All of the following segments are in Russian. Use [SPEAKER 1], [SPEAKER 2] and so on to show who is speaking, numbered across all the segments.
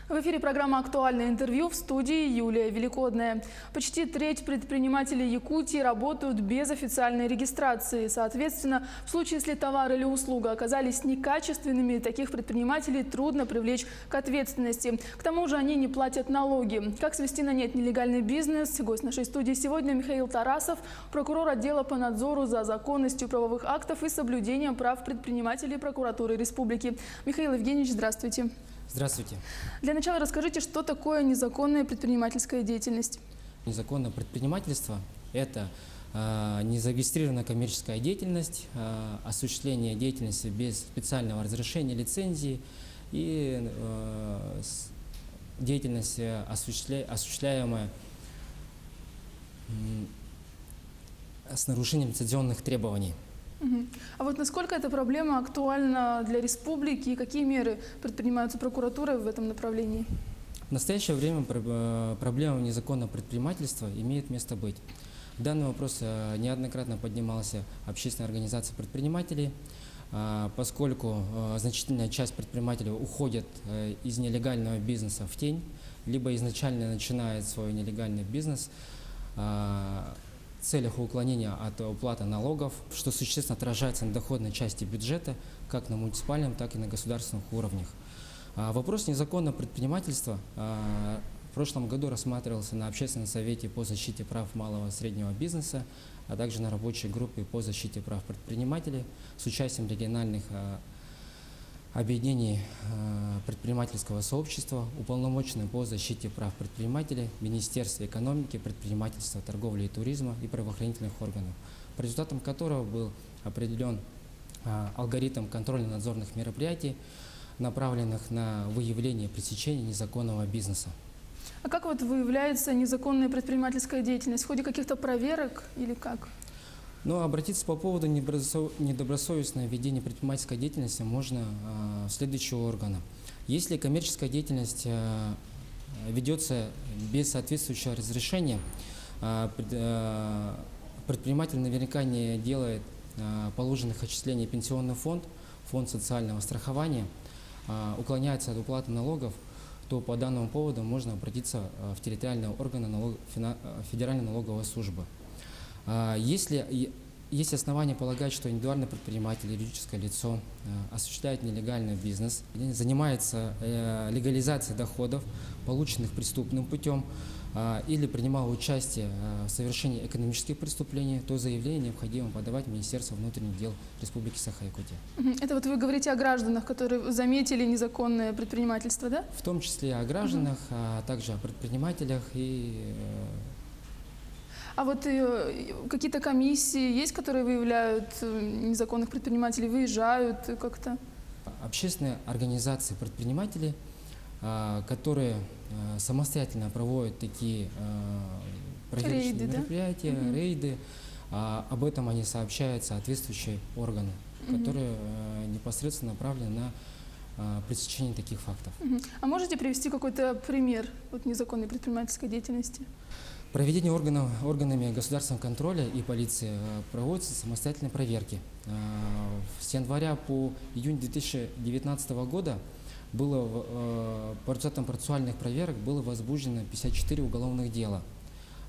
[SPEAKER 1] В эфире программа «Актуальное интервью», в студии Юлия Великодная. Почти треть предпринимателей Якутии работают без официальной регистрации. Соответственно, в случае, если товар или услуга оказались некачественными, таких предпринимателей трудно привлечь к ответственности. К тому же они не платят налоги. Как свести на нет нелегальный бизнес? Гость нашей студии сегодня Михаил Тарасов, прокурор отдела по надзору за законностью правовых актов и соблюдением прав предпринимателей прокуратуры республики. Михаил Евгеньевич, здравствуйте.
[SPEAKER 2] Здравствуйте.
[SPEAKER 1] Для начала расскажите, что такое незаконная предпринимательская деятельность?
[SPEAKER 2] Незаконное предпринимательство – это незарегистрированная коммерческая деятельность, осуществление деятельности без специального разрешения, лицензии и деятельность, осуществляемая с нарушением лицензионных требований.
[SPEAKER 1] А вот насколько эта проблема актуальна для республики и какие меры предпринимаются прокуратурой в этом направлении?
[SPEAKER 2] В настоящее время проблема незаконного предпринимательства имеет место быть. Данный вопрос неоднократно поднимался общественной организацией предпринимателей, поскольку значительная часть предпринимателей уходит из нелегального бизнеса в тень, либо изначально начинает свой нелегальный бизнес в целях уклонения от уплаты налогов, что существенно отражается на доходной части бюджета, как на муниципальном, так и на государственных уровнях. Вопрос незаконного предпринимательства в прошлом году рассматривался на Общественном совете по защите прав малого и среднего бизнеса, а также на рабочей группе по защите прав предпринимателей с участием региональных объединений предпринимательского сообщества, уполномоченных по защите прав предпринимателей, Министерства экономики, предпринимательства, торговли и туризма и правоохранительных органов, по результатам которого был определен алгоритм контрольно-надзорных мероприятий, направленных на выявление и пресечение незаконного бизнеса.
[SPEAKER 1] А как вот выявляется незаконная предпринимательская деятельность? В ходе каких-то проверок или как?
[SPEAKER 2] Но обратиться по поводу недобросовестного ведения предпринимательской деятельности можно в следующие органы. Если коммерческая деятельность ведется без соответствующего разрешения, предприниматель наверняка не делает положенных отчислений в пенсионный фонд, фонд социального страхования, уклоняется от уплаты налогов, то по данному поводу можно обратиться в территориальные органы Федеральной налоговой службы. Если есть основания полагать, что индивидуальный предприниматель, юридическое лицо осуществляет нелегальный бизнес, занимается легализацией доходов, полученных преступным путем, или принимал участие в совершении экономических преступлений, то заявление необходимо подавать в Министерство внутренних дел Республики Саха-Якутия.
[SPEAKER 1] Это вот вы говорите о гражданах, которые заметили незаконное предпринимательство, да?
[SPEAKER 2] В том числе о гражданах, а также о предпринимателях и...
[SPEAKER 1] А вот какие-то комиссии есть, которые выявляют незаконных предпринимателей, выезжают как-то?
[SPEAKER 2] Общественные организации предпринимателей, которые самостоятельно проводят такие проверочные мероприятия, рейды, об этом они сообщают соответствующие органы, которые непосредственно направлены на пресечение таких фактов.
[SPEAKER 1] А можете привести какой-то пример вот незаконной предпринимательской деятельности?
[SPEAKER 2] Проведение органами государственного контроля и полиции проводятся самостоятельные проверки. С января по июнь 2019 года по результатам процессуальных проверок было возбуждено 54 уголовных дела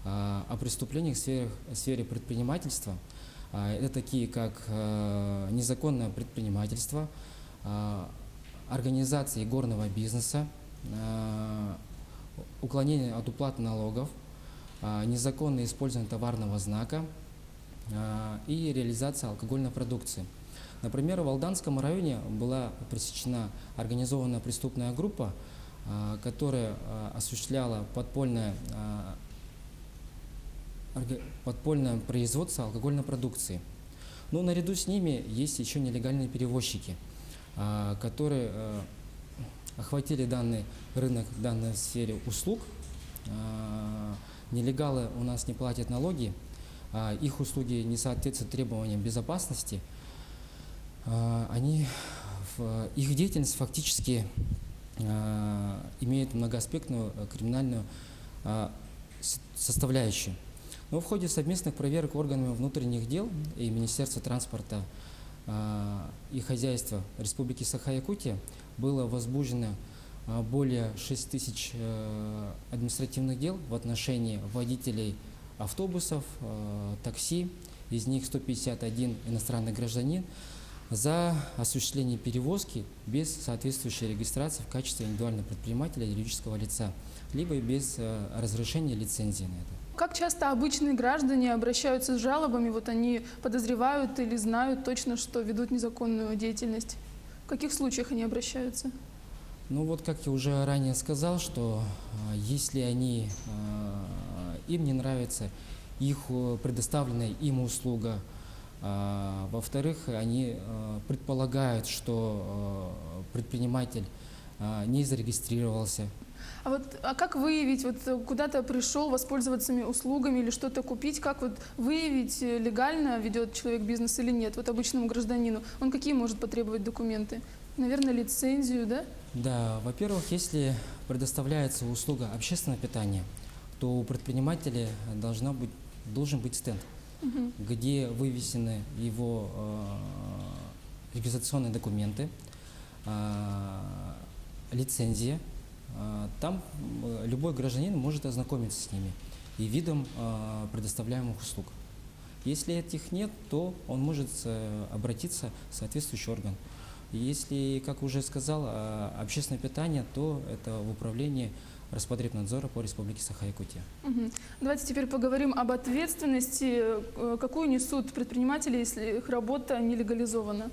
[SPEAKER 2] о преступлениях в сфере предпринимательства. Это такие, как незаконное предпринимательство, организация игорного бизнеса, уклонение от уплаты налогов, незаконное использование товарного знака и реализация алкогольной продукции. Например, в Алданском районе была пресечена организованная преступная группа, которая осуществляла подпольное производство алкогольной продукции. Но наряду с ними есть еще нелегальные перевозчики, которые охватили данный рынок в данной сфере услуг. Нелегалы у нас не платят налоги, их услуги не соответствуют требованиям безопасности. Их деятельность фактически имеет многоаспектную криминальную составляющую. Но в ходе совместных проверок органами внутренних дел и Министерства транспорта и хозяйства Республики Саха-Якутия было возбуждено более 6 тысяч административных дел в отношении водителей автобусов, такси, из них 151 иностранный гражданин, за осуществление перевозки без соответствующей регистрации в качестве индивидуального предпринимателя юридического лица, либо без разрешения лицензии на это.
[SPEAKER 1] Как часто обычные граждане обращаются с жалобами? Вот они подозревают или знают точно, что ведут незаконную деятельность. В каких случаях они обращаются?
[SPEAKER 2] Ну вот, как я уже ранее сказал, что если им не нравится их предоставленная им услуга, во-вторых, они предполагают, что предприниматель не зарегистрировался.
[SPEAKER 1] А как выявить, вот куда-то пришел воспользоваться услугами или что-то купить, как вот выявить, легально ведет человек бизнес или нет, вот обычному гражданину? Он какие может потребовать документы? Наверное, лицензию, да?
[SPEAKER 2] Да, во-первых, если предоставляется услуга общественного питания, то у предпринимателя должен быть стенд, где вывесены его регистрационные документы, лицензия. Там любой гражданин может ознакомиться с ними и видом предоставляемых услуг. Если этих нет, то он может обратиться в соответствующий орган. Если, как уже сказал, общественное питание, то это в управлении Роспотребнадзора по Республике Саха-Якутия.
[SPEAKER 1] Давайте теперь поговорим об ответственности. Какую несут предприниматели, если их работа не легализована?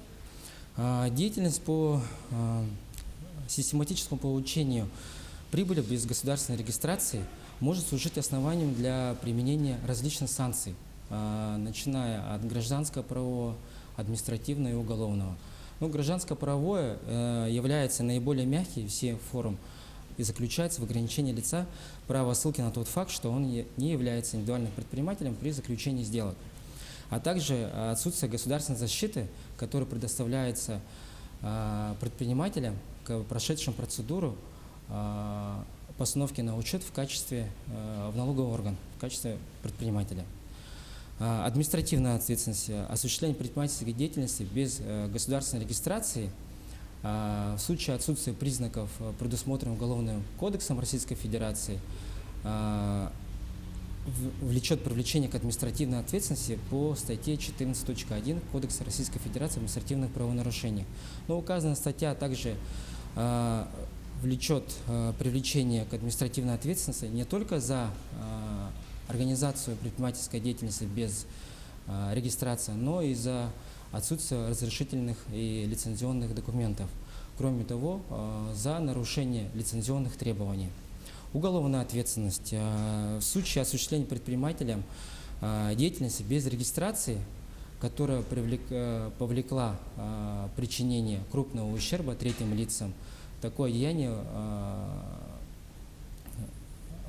[SPEAKER 2] Деятельность по систематическому получению прибыли без государственной регистрации может служить основанием для применения различных санкций, начиная от гражданского правового, административного и уголовного. Но гражданско-правовое является наиболее мягким все форм и заключается в ограничении лица права ссылки на тот факт, что он не является индивидуальным предпринимателем при заключении сделок, а также отсутствие государственной защиты, которая предоставляется предпринимателям, прошедшим процедуру постановки на учет в налоговый орган в качестве предпринимателя. Административная ответственность, осуществление предпринимательской деятельности без государственной регистрации в случае отсутствия признаков, предусмотренных Уголовным кодексом Российской Федерации, влечет привлечение к административной ответственности по статье 14.1 Кодекса Российской Федерации об административных правонарушениях. Но указанная статья также влечет привлечение к административной ответственности не только за организацию предпринимательской деятельности без регистрации, но и за отсутствие разрешительных и лицензионных документов. Кроме того, за нарушение лицензионных требований. Уголовная ответственность. В случае осуществления предпринимателем деятельности без регистрации, которая повлекла причинение крупного ущерба третьим лицам, такое деяние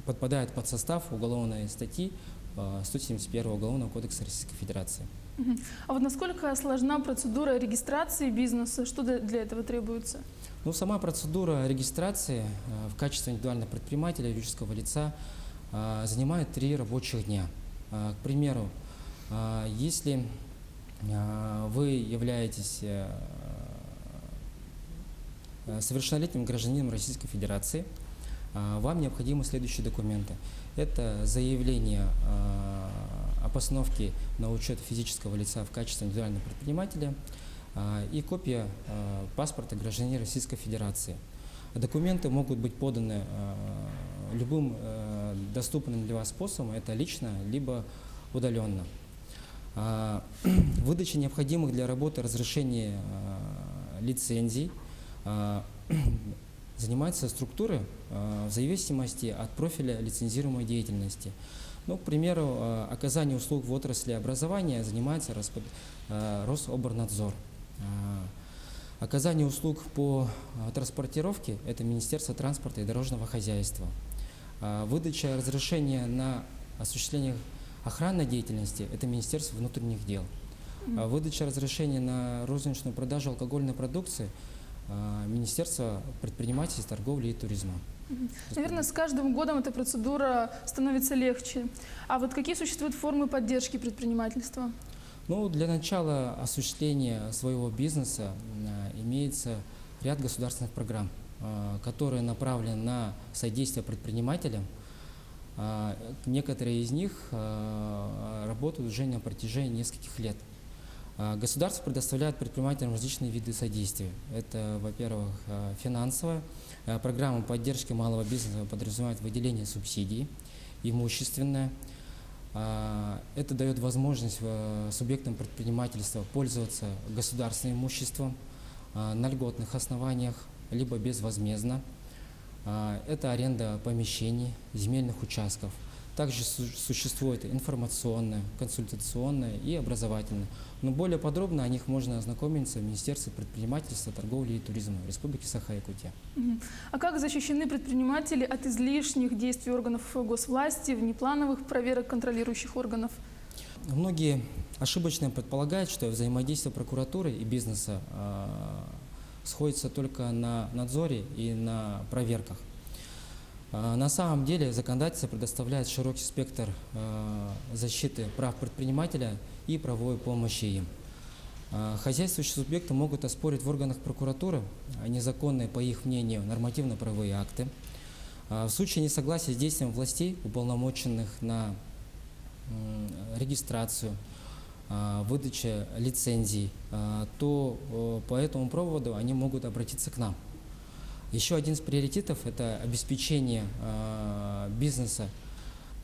[SPEAKER 2] подпадает под состав уголовной статьи 171 Уголовного кодекса Российской Федерации.
[SPEAKER 1] А вот насколько сложна процедура регистрации бизнеса? Что для этого требуется?
[SPEAKER 2] Ну, сама процедура регистрации в качестве индивидуального предпринимателя, юридического лица, занимает 3 рабочих дня. К примеру, если вы являетесь совершеннолетним гражданином Российской Федерации, вам необходимы следующие документы. Это заявление о постановке на учет физического лица в качестве индивидуального предпринимателя и копия паспорта гражданина Российской Федерации. Документы могут быть поданы любым доступным для вас способом, это лично, либо удаленно. Выдача необходимых для работы разрешений лицензий занимаются структуры в зависимости от профиля лицензируемой деятельности. Ну, к примеру, оказание услуг в отрасли образования занимается Рособорнадзор. Оказание услуг по транспортировке – это Министерство транспорта и дорожного хозяйства. Выдача разрешения на осуществление охранной деятельности – это Министерство внутренних дел. Выдача разрешения на розничную продажу алкогольной продукции – Министерство предпринимательства, торговли и туризма.
[SPEAKER 1] Наверное, с каждым годом эта процедура становится легче. А вот какие существуют формы поддержки предпринимательства?
[SPEAKER 2] Ну, для начала осуществления своего бизнеса имеется ряд государственных программ. которые направлены на содействие предпринимателям. Некоторые из них работают уже на протяжении нескольких лет. Государство предоставляет предпринимателям различные виды содействия. Это, во-первых, финансовая. Программа поддержки малого бизнеса подразумевает выделение субсидий, имущественное. Это дает возможность субъектам предпринимательства пользоваться государственным имуществом на льготных основаниях, либо безвозмездно. Это аренда помещений, земельных участков. Также существует информационная, консультационная и образовательная. Но более подробно о них можно ознакомиться в Министерстве предпринимательства, торговли и туризма Республики Саха-Якутия.
[SPEAKER 1] А как защищены предприниматели от излишних действий органов госвласти, внеплановых проверок контролирующих органов?
[SPEAKER 2] Многие ошибочно предполагают, что взаимодействие прокуратуры и бизнеса сходится только на надзоре и на проверках. На самом деле законодательство предоставляет широкий спектр защиты прав предпринимателя и правовой помощи им. Хозяйствующие субъекты могут оспорить в органах прокуратуры незаконные, по их мнению, нормативно-правовые акты. В случае несогласия с действием властей, уполномоченных на регистрацию, выдачу лицензий, то по этому поводу они могут обратиться к нам. Еще один из приоритетов – это обеспечение бизнеса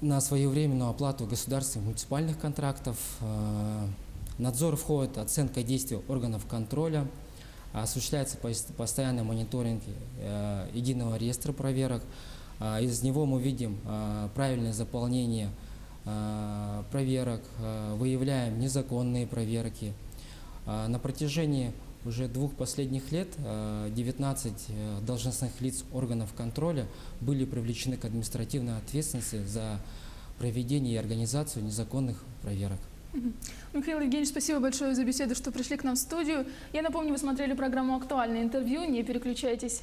[SPEAKER 2] на своевременную оплату государственных и муниципальных контрактов. Надзор входит оценка действий органов контроля, осуществляется постоянный мониторинг единого реестра проверок. Из него мы видим правильное заполнение проверок, выявляем незаконные проверки. На протяжении уже 2 последних лет 19 должностных лиц органов контроля были привлечены к административной ответственности за проведение и организацию незаконных проверок.
[SPEAKER 1] Михаил Евгеньевич, спасибо большое за беседу, что пришли к нам в студию. Я напомню, вы смотрели программу «Актуальное интервью». Не переключайтесь.